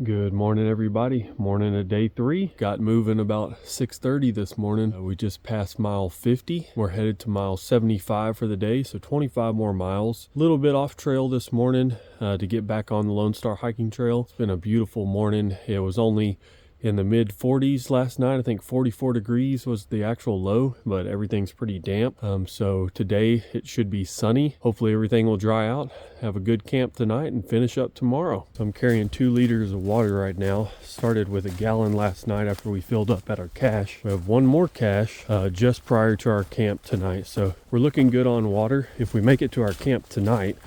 Good morning, everybody. Morning of day 3. Got moving about 6:30 this morning. We just passed mile 50. We're headed to mile 75 for the day, so 25 more miles. A little bit off trail this morning to get back on the Lone Star hiking trail. It's been a beautiful morning. It was only in the mid 40s last night. I think 44 degrees was the actual low, but everything's pretty damp. So today it should be sunny. Hopefully everything will dry out. Have a good camp tonight and finish up tomorrow. So I'm carrying 2 liters of water right now. Started with a gallon last night after we filled up at our cache. We have one more cache just prior to our camp tonight. So we're looking good on water. If we make it to our camp tonight,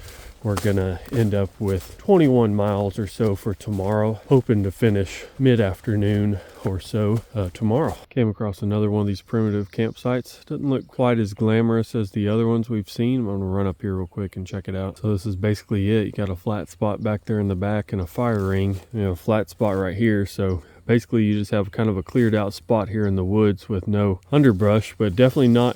we're gonna end up with 21 miles or so for tomorrow, hoping to finish mid-afternoon or so tomorrow. Came across another one of these primitive campsites. Doesn't look quite as glamorous as the other ones we've seen. I'm gonna run up here real quick and check it out. So this is basically it. You got a flat spot back there in the back and a fire ring, a flat spot right here. So basically you just have kind of a cleared out spot here in the woods with no underbrush, but definitely not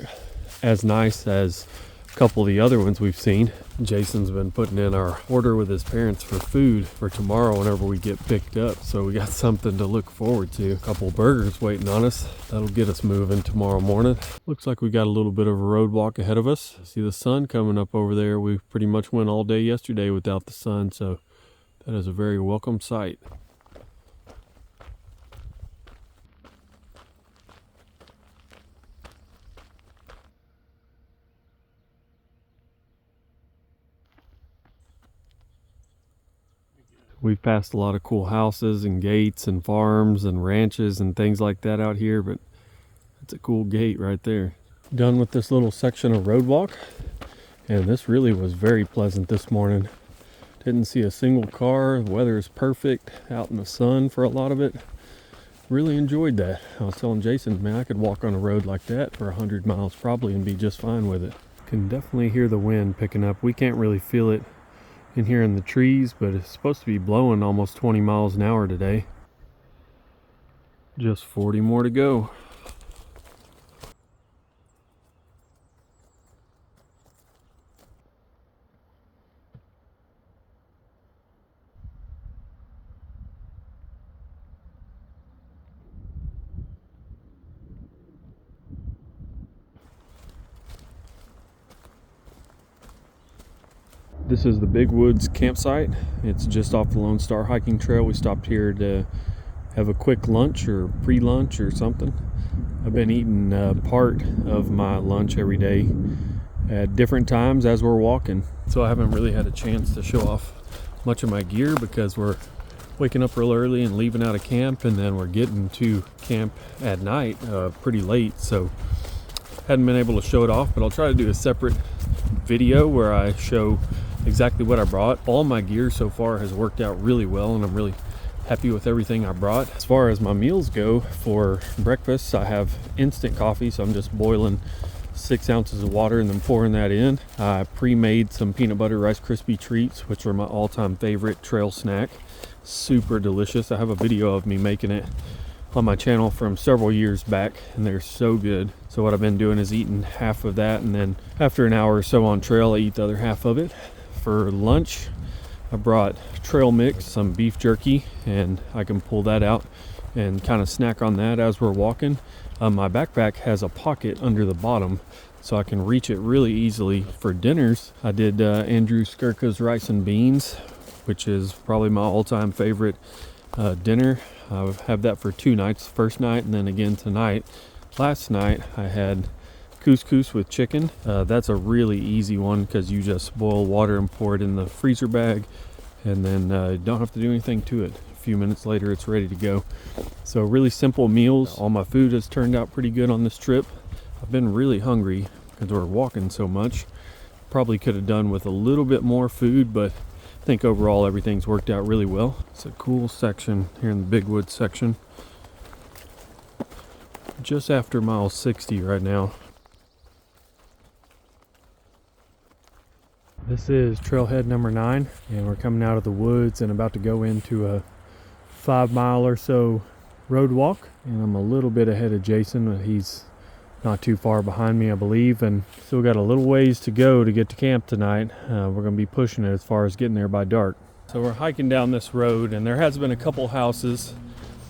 as nice as a couple of the other ones we've seen. Jason's been putting in our order with his parents for food for tomorrow whenever we get picked up, so we got something to look forward to. A couple burgers waiting on us. That'll get us moving tomorrow morning. Looks like we got a little bit of a road walk ahead of us. See the sun coming up over there. We pretty much went all day yesterday without the sun, so that is a very welcome sight. We've passed a lot of cool houses and gates and farms and ranches and things like that out here, but it's a cool gate right there. Done with this little section of road walk, and this really was very pleasant this morning. Didn't see a single car. The weather is perfect, out in the sun for a lot of it. Really enjoyed that. I was telling Jason, man, I could walk on a road like that for 100 miles probably and be just fine with it. Can definitely hear the wind picking up. We can't really feel it in here in the trees, but it's supposed to be blowing almost 20 miles an hour today. Just 40 more to go. This is the Big Woods campsite. It's just off the Lone Star hiking trail. We stopped here to have a quick lunch or pre-lunch or something. I've been eating part of my lunch every day at different times as we're walking. So I haven't really had a chance to show off much of my gear because we're waking up real early and leaving out of camp, and then we're getting to camp at night pretty late. So hadn't been able to show it off, but I'll try to do a separate video where I show exactly what I brought. All my gear so far has worked out really well, and I'm really happy with everything I brought. As far as my meals go, for breakfast I have instant coffee, so I'm just boiling 6 ounces of water and then pouring that in. I pre-made some peanut butter Rice Krispie treats, which are my all-time favorite trail snack. Super delicious. I have a video of me making it on my channel from several years back, and they're so good. So what I've been doing is eating half of that, and then after an hour or so on trail I eat the other half of it. For lunch I brought trail mix, some beef jerky, and I can pull that out and kind of snack on that as we're walking. My backpack has a pocket under the bottom, so I can reach it really easily. For dinners I did Andrew Skirka's rice and beans, which is probably my all-time favorite dinner. I have that for 2 nights, first night and then again tonight. Last night I had couscous with chicken. That's a really easy one because you just boil water and pour it in the freezer bag, and then don't have to do anything to it. A few minutes later it's ready to go. So really simple meals. All my food has turned out pretty good on this trip. I've been really hungry because we're walking so much. Probably could have done with a little bit more food, but I think overall everything's worked out really well. It's a cool section here in the Big Woods section. Just after mile 60 right now. This is trailhead number 9, and we're coming out of the woods and about to go into a 5-mile or so road walk. And I'm a little bit ahead of Jason, but he's not too far behind me, I believe, and still got a little ways to go to get to camp tonight. We're going to be pushing it as far as getting there by dark. So we're hiking down this road, and there has been a couple houses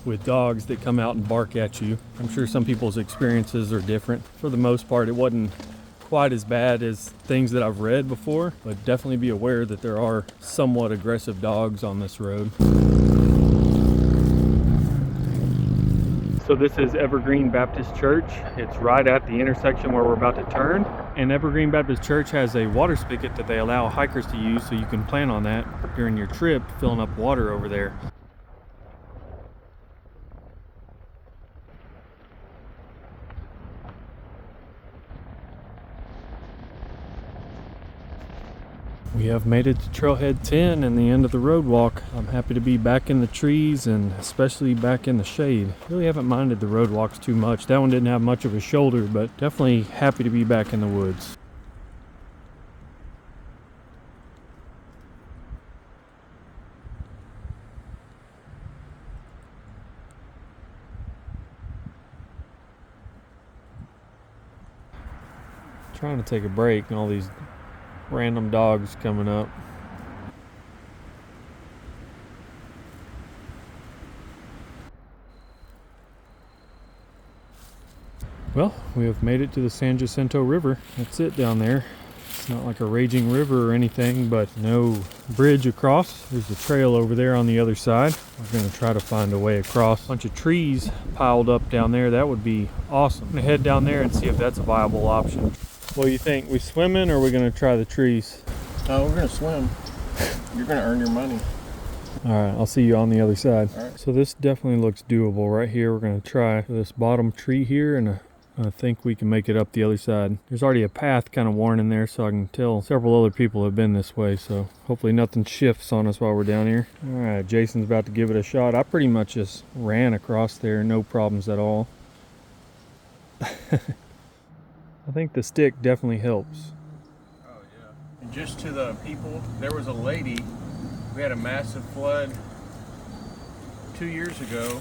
with dogs that come out and bark at you. I'm sure some people's experiences are different. For the most part, it wasn't quite as bad as things that I've read before, but definitely be aware that there are somewhat aggressive dogs on this road. So this is Evergreen Baptist Church. It's right at the intersection where we're about to turn. And Evergreen Baptist Church has a water spigot that they allow hikers to use, so you can plan on that during your trip, filling up water over there. We have made it to Trailhead 10 and the end of the road walk. I'm happy to be back in the trees and especially back in the shade. Really haven't minded the road walks too much. That one didn't have much of a shoulder, but definitely happy to be back in the woods. Trying to take a break and all these random dogs coming up. Well, we have made it to the San Jacinto River. That's it down there. It's not like a raging river or anything, but no bridge across. There's a trail over there on the other side. We're going to try to find a way across. A bunch of trees piled up down there. That would be awesome. I'm going to head down there and see if that's a viable option. What do you think? We swimming or are we going to try the trees? Oh, we're going to swim. You're going to earn your money. All right, I'll see you on the other side. All right. So this definitely looks doable right here. We're going to try this bottom tree here, and I think we can make it up the other side. There's already a path kind of worn in there, so I can tell several other people have been this way, so hopefully nothing shifts on us while we're down here. All right, Jason's about to give it a shot. I pretty much just ran across there, no problems at all. I think the stick definitely helps. Oh, yeah. And just to the people, there was a lady, we had a massive flood 2 years ago.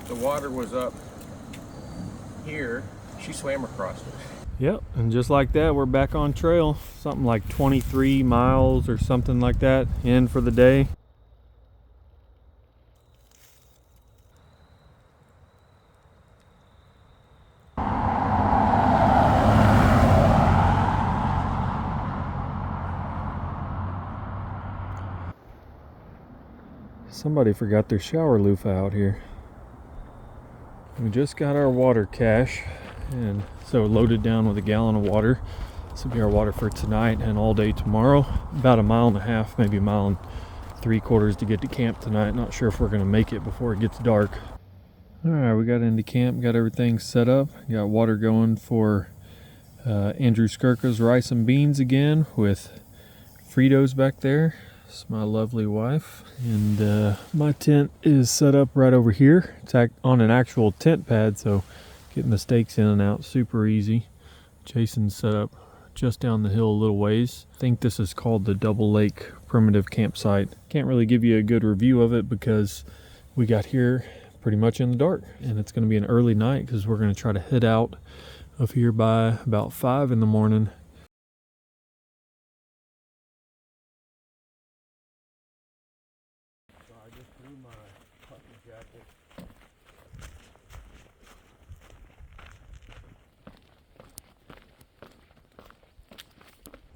The water was up here. She swam across it. Yep, and just like that, we're back on trail. Something like 23 miles or something like that in for the day. Somebody forgot their shower loofah out here. We just got our water cache, and so loaded down with a gallon of water. This will be our water for tonight and all day tomorrow. About 1.5 miles, maybe 1.75 miles to get to camp tonight. Not sure if we're going to make it before it gets dark. All right, we got into camp, got everything set up. Got water going for Andrew Skirka's rice and beans again with Fritos back there. It's my lovely wife, and my tent is set up right over here. It's on an actual tent pad, so getting the stakes in and out super easy. Jason's set up just down the hill a little ways. I think this is called the Double Lake Primitive Campsite. Can't really give you a good review of it because we got here pretty much in the dark, and it's going to be an early night because we're going to try to head out of here by about 5 in the morning.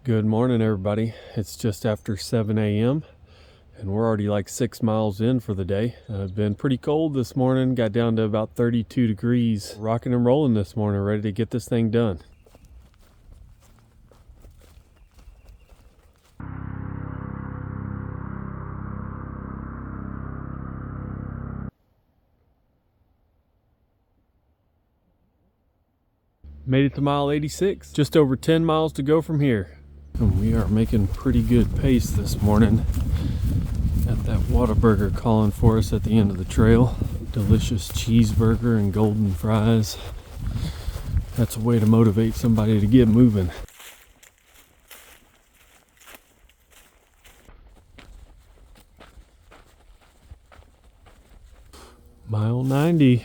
Good morning, everybody. It's just after 7 a.m. and we're already like 6 miles in for the day. It's been pretty cold this morning, got down to about 32 degrees. Rocking and rolling this morning, ready to get this thing done. Made it to mile 86, just over 10 miles to go from here. And we are making pretty good pace this morning. Got that Whataburger calling for us at the end of the trail. Delicious cheeseburger and golden fries. That's a way to motivate somebody to get moving. Mile 90.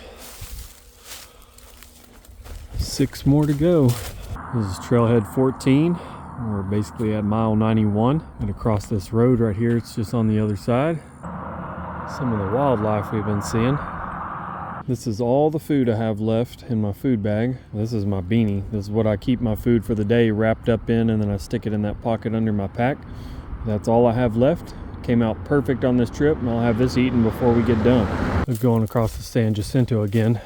6 more to go. This is trailhead 14. We're basically at mile 91. Gonna cross this road right here. It's just on the other side. Some of the wildlife we've been seeing. This is all the food I have left in my food bag. This is my beanie. This is what I keep my food for the day wrapped up in, and then I stick it in that pocket under my pack. That's all I have left. Came out perfect on this trip, and I'll have this eaten before we get done. We're going across the San Jacinto again.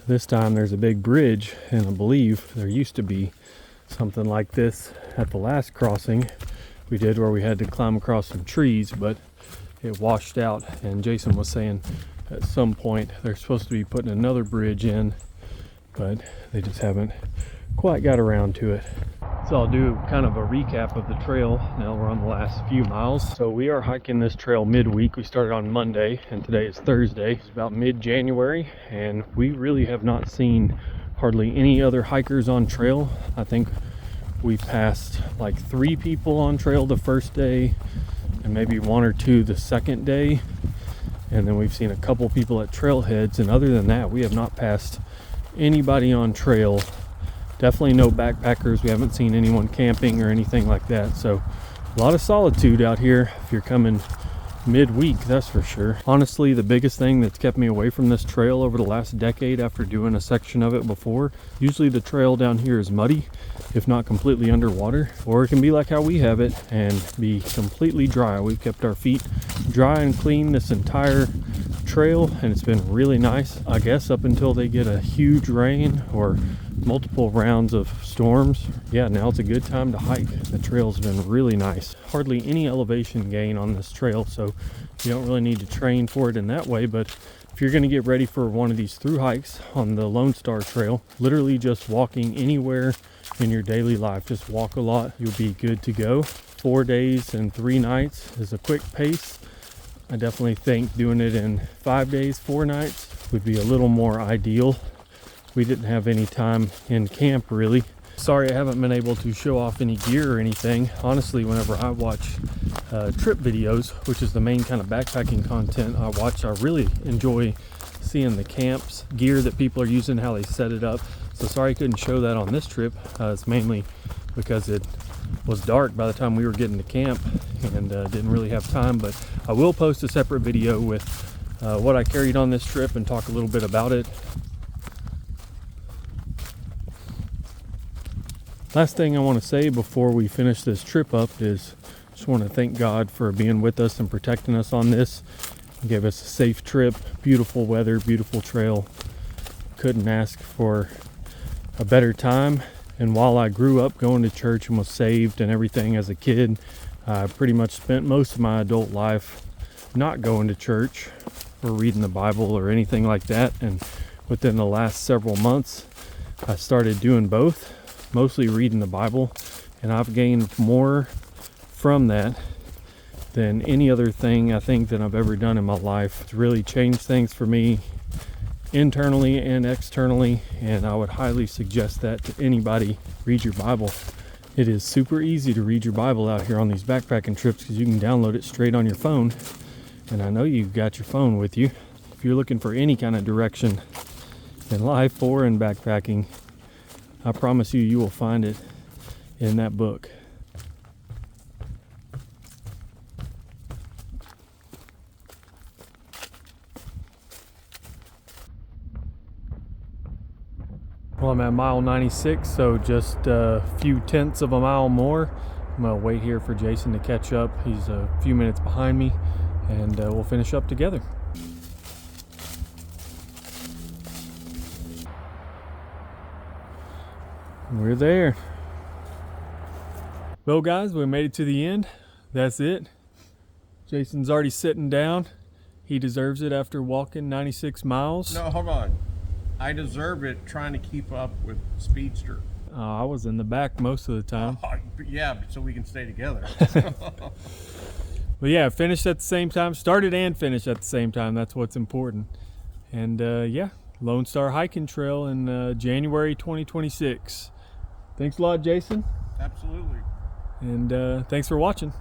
This time there's a big bridge, and I believe there used to be something like this at the last crossing we did, where we had to climb across some trees, but it washed out. And Jason was saying at some point they're supposed to be putting another bridge in, but they just haven't quite got around to it. So I'll do kind of a recap of the trail. Now we're on the last few miles. So we are hiking this trail midweek. We started on Monday and today is Thursday. It's about mid-January, and we really have not seen hardly any other hikers on trail. I think we passed like 3 people on trail the first day and maybe 1 or 2 the second day. And then we've seen a couple people at trailheads, and other than that, we have not passed anybody on trail. Definitely no backpackers. We haven't seen anyone camping or anything like that. So a lot of solitude out here if you're coming midweek, that's for sure. Honestly, the biggest thing that's kept me away from this trail over the last decade after doing a section of it before, usually the trail down here is muddy, if not completely underwater, or it can be like how we have it and be completely dry. We've kept our feet dry and clean this entire trail, and it's been really nice, I guess, up until they get a huge rain or multiple rounds of storms. Yeah, now it's a good time to hike. The trail's been really nice. Hardly any elevation gain on this trail, so you don't really need to train for it in that way. But if you're going to get ready for one of these through hikes on the Lone Star Trail, literally just walking anywhere in your daily life, just walk a lot, you'll be good to go. 4 days and 3 nights is a quick pace. I definitely think doing it in 5 days, 4 nights would be a little more ideal. We didn't have any time in camp really. Sorry I haven't been able to show off any gear or anything. Honestly, whenever I watch trip videos, which is the main kind of backpacking content I watch, I really enjoy seeing the camps, gear that people are using, how they set it up. So sorry I couldn't show that on this trip. It's mainly because it was dark by the time we were getting to camp and didn't really have time, but I will post a separate video with what I carried on this trip and talk a little bit about it. Last thing I want to say before we finish this trip up is just want to thank God for being with us and protecting us on this. He gave us a safe trip, beautiful weather, beautiful trail. Couldn't ask for a better time. And while I grew up going to church and was saved and everything as a kid, I pretty much spent most of my adult life not going to church or reading the Bible or anything like that. And within the last several months, I started doing both, mostly reading the Bible, and I've gained more from that than any other thing I think that I've ever done in my life. It's really changed things for me internally and externally, and I would highly suggest that to anybody. Read your Bible. It is super easy to read your Bible out here on these backpacking trips because you can download it straight on your phone, and I know you've got your phone with you. If you're looking for any kind of direction in life or in backpacking, I promise you, you will find it in that book. Well, I'm at mile 96, so just a few tenths of a mile more. I'm gonna wait here for Jason to catch up. He's a few minutes behind me, and we'll finish up together. We're there. Well, guys, we made it to the end. That's it. Jason's already sitting down. He deserves it after walking 96 miles. No, hold on. I deserve it trying to keep up with Speedster. I was in the back most of the time. Yeah, so we can stay together. But yeah, finished at the same time. Started and finished at the same time. That's what's important. And yeah, Lone Star Hiking Trail in January 2026. Thanks a lot, Jason. Absolutely. And thanks for watching.